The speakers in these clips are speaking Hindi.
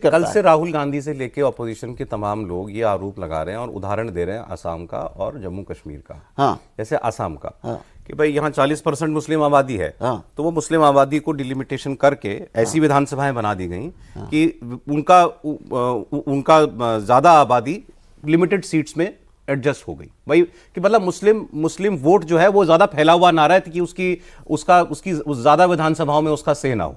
कल से राहुल गांधी से लेके ऑपोजिशन के तमाम लोग ये आरोप लगा रहे हैं और उदाहरण दे रहे हैं असम का और जम्मू कश्मीर का। हाँ। जैसे असम का, हाँ। कि भाई यहाँ 40% मुस्लिम आबादी है। हाँ। तो वो मुस्लिम आबादी को डिलिमिटेशन करके ऐसी विधानसभाएं बना दी गई कि उनका ज्यादा आबादी लिमिटेड सीट्स में एडजस्ट हो गई। भाई कि मतलब मुस्लिम वोट जो है वो ज्यादा फैला हुआ ना रहे कि उसकी ज्यादा विधानसभाओं में उसका से ना हो,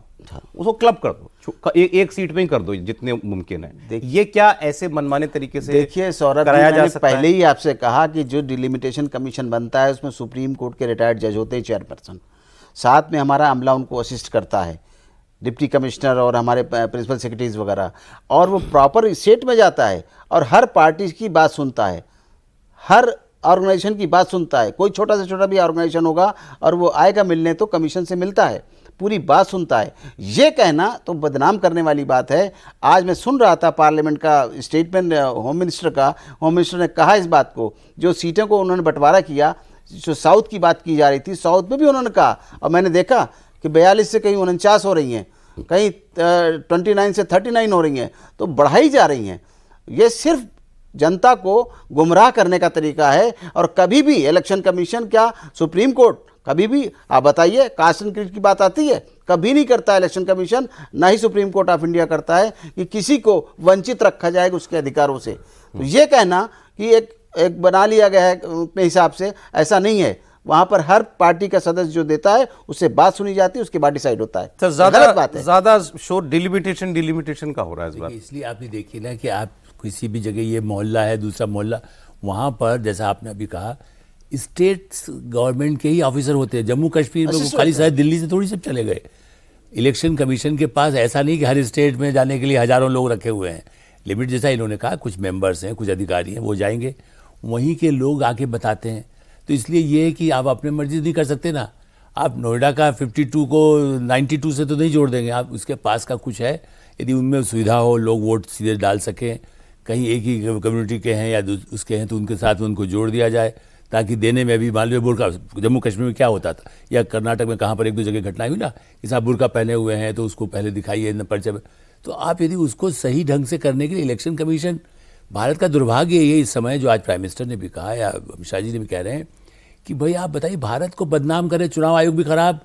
उसको क्लब कर दो, एक सीट में ही कर दो जितने मुमकिन है। ये क्या ऐसे मनमाने तरीके से देखिए सौरभ, कराया जा सकता है? पहले ही आपसे कहा कि जो डिलिमिटेशन कमीशन बनता है उसमें सुप्रीम कोर्ट के रिटायर्ड जज होते हैं चेयरपर्सन, साथ में हमारा अमला उनको असिस्ट करता है, डिप्टी कमिश्नर और हमारे प्रिंसिपल सेक्रेटरीज वगैरह, और वो प्रॉपर स्टेट में जाता है और हर पार्टी की बात सुनता है, हर ऑर्गेनाइजेशन की बात सुनता है। कोई छोटा से छोटा भी ऑर्गेनाइजेशन होगा और वो आएगा मिलने तो कमीशन से मिलता है, पूरी बात सुनता है। ये कहना तो बदनाम करने वाली बात है। आज मैं सुन रहा था पार्लियामेंट का स्टेटमेंट होम मिनिस्टर ने कहा इस बात को, जो सीटों को उन्होंने बंटवारा किया, जो साउथ की बात की जा रही थी, साउथ में भी उन्होंने कहा, और मैंने देखा कि 42 से कहीं 49 हो रही हैं, कहीं 29 से 39 हो रही हैं, तो बढ़ाई जा रही हैं। ये सिर्फ जनता को गुमराह करने का तरीका है। और कभी भी इलेक्शन कमीशन, क्या सुप्रीम कोर्ट कभी भी, आप बताइए, कास्ट एंड क्रीड की बात आती है, कभी नहीं करता इलेक्शन कमीशन, ना ही सुप्रीम कोर्ट ऑफ इंडिया करता है कि किसी को वंचित रखा जाएगा उसके अधिकारों से। तो ये कहना कि एक बना लिया गया है अपने हिसाब से, ऐसा नहीं है। वहां पर हर पार्टी का सदस्य जो देता है उससे बात सुनी जाती है, उसके बाद डिसाइड होता है। तो ज्यादा शोर डिलिमिटेशन का हो रहा है इस बार। इसलिए आप ये देखिए ना कि आप किसी भी जगह, ये मोहल्ला है, दूसरा मोहल्ला, वहाँ पर जैसा आपने अभी कहा, स्टेट गवर्नमेंट के ही ऑफिसर होते हैं। जम्मू कश्मीर में वो खाली शायद दिल्ली से थोड़ी सब चले गए। इलेक्शन कमीशन के पास ऐसा नहीं कि हर स्टेट में जाने के लिए हजारों लोग रखे हुए हैं। लिमिट जैसा इन्होंने कहा, कुछ मेंबर्स हैं, कुछ अधिकारी हैं, वो जाएंगे, वहीं के लोग आके बताते हैं। तो इसलिए ये है कि आप अपने मर्जी नहीं कर सकते ना। आप नोएडा का 52 को 92 से तो नहीं जोड़ देंगे। आप उसके पास का कुछ है, यदि उनमें सुविधा हो, लोग वोट सीधे डाल सकें, कहीं एक ही कम्युनिटी के हैं या उसके हैं तो उनके साथ उनको जोड़ दिया जाए, ताकि देने में भी, मान लो बुर्का जम्मू कश्मीर में क्या होता था, या कर्नाटक में कहाँ पर एक दो जगह घटना हुई ना कि साहब बुर्का पहने हुए हैं तो उसको पहले दिखाइए न पर्चे में। तो आप यदि उसको सही ढंग से करने के लिए इलेक्शन कमीशन, भारत का दुर्भाग्य ये इस समय, जो आज प्राइम मिनिस्टर ने भी कहा या अमित शाह जी ने भी कह रहे हैं कि भाई आप बताइए, भारत को बदनाम करें, चुनाव आयोग भी खराब,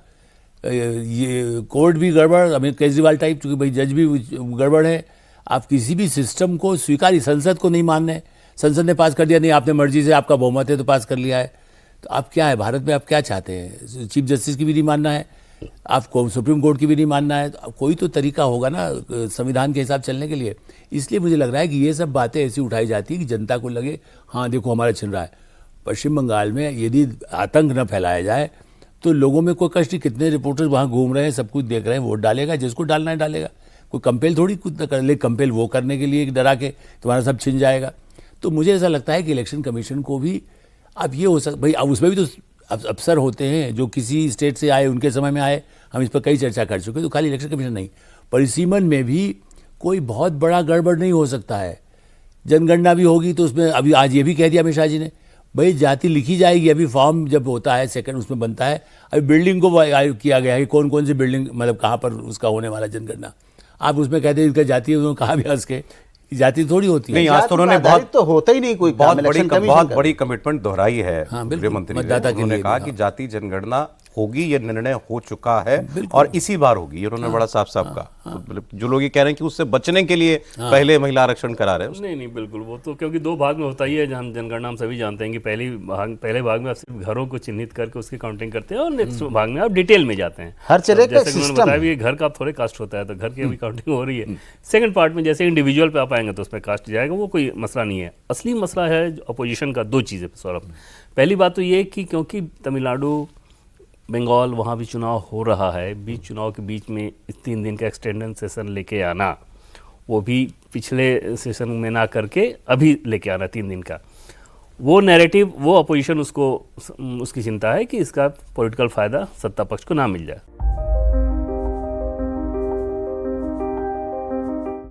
ये कोर्ट भी गड़बड़, अमित केजरीवाल टाइप, चूँकि भाई जज भी गड़बड़ है, आप किसी भी सिस्टम को स्वीकार, संसद को नहीं मान रहे। संसद ने पास कर दिया, नहीं आपने मर्जी से, आपका बहुमत है तो पास कर लिया है। तो आप क्या है भारत में, आप क्या चाहते हैं? चीफ जस्टिस की भी नहीं मानना है आपको, सुप्रीम कोर्ट की भी नहीं मानना है। तो कोई तो तरीका होगा ना संविधान के हिसाब चलने के लिए। इसलिए मुझे लग रहा है कि ये सब बातें ऐसी उठाई जाती है कि जनता को लगे हाँ देखो हमारा छिन रहा है। पश्चिम बंगाल में यदि आतंक न फैलाया जाए तो लोगों में कोई कष्ट, कितने रिपोर्टर्स वहाँ घूम रहे हैं, सब कुछ देख रहे हैं, वोट डालेगा, जिसको डालना है डालेगा, कोई कंपेल थोड़ी कुछ न कर ले। कंपेल वो करने के लिए डरा के तुम्हारा सब छिन जाएगा। तो मुझे ऐसा लगता है कि इलेक्शन कमीशन को भी अब ये हो सकता, भाई अब उसमें भी तो अफसर होते हैं जो किसी स्टेट से आए, उनके समय में आए, हम इस पर कई चर्चा कर चुके, तो खाली इलेक्शन कमीशन नहीं, परिसीमन में भी कोई बहुत बड़ा गड़बड़ नहीं हो सकता है। जनगणना भी होगी तो उसमें अभी आज ये भी कह दिया अमित शाह जी ने, भाई जाति लिखी जाएगी। अभी फॉर्म जब होता है सेकंड उसमें बनता है, अभी बिल्डिंग को किया गया है कि कौन कौन सी बिल्डिंग, मतलब कहाँ पर उसका होने वाला जनगणना। आप उसमें कहते हैं इनका जाति है, उन्होंने कहा भी हंस के, जाति थोड़ी होती है। नहीं, आज तो उन्होंने बहुत तो होता ही नहीं कोई, बहुत बड़ी कमिटमेंट दोहराई है गृह मंत्री ने। उन्होंने कहा कि जाति जनगणना होगी, ये निर्णय हो चुका है और इसी बार होगी। उन्होंने बड़ा साफ साफ कहा। तो जो लोग ये कह रहे हैं कि उससे बचने के लिए पहले महिला आरक्षण करा रहे हैं, नहीं बिल्कुल, वो तो क्योंकि दो भाग में होता ही है। जहाँ जनगणना हम सभी जानते हैं कि पहले भाग में आप सिर्फ घरों को चिन्हित करके उसकी काउंटिंग करते हैं और नेक्स्ट भाग में आप डिटेल में जाते हैं। हर जैसे उन्होंने बताया भी घर का थोड़े कास्ट होता है, तो घर की अभी काउंटिंग हो रही है। सेकंड पार्ट में जैसे इंडिविजुअल पे आप आएंगे तो उसमें कास्ट जाएगा, वो कोई मसला नहीं है। असली मसला है अपोजिशन का दो चीज़ें सौरभ। पहली बात तो ये कि क्योंकि तमिलनाडु, बंगाल, वहाँ भी चुनाव हो रहा है, बीच चुनाव के बीच में 3 दिन का एक्सटेंडेड सेशन लेके आना, वो भी पिछले सेशन में ना करके अभी लेके आना 3 दिन का, वो नैरेटिव, वो अपोजिशन उसकी चिंता है कि इसका पॉलिटिकल फ़ायदा सत्ता पक्ष को ना मिल जाए।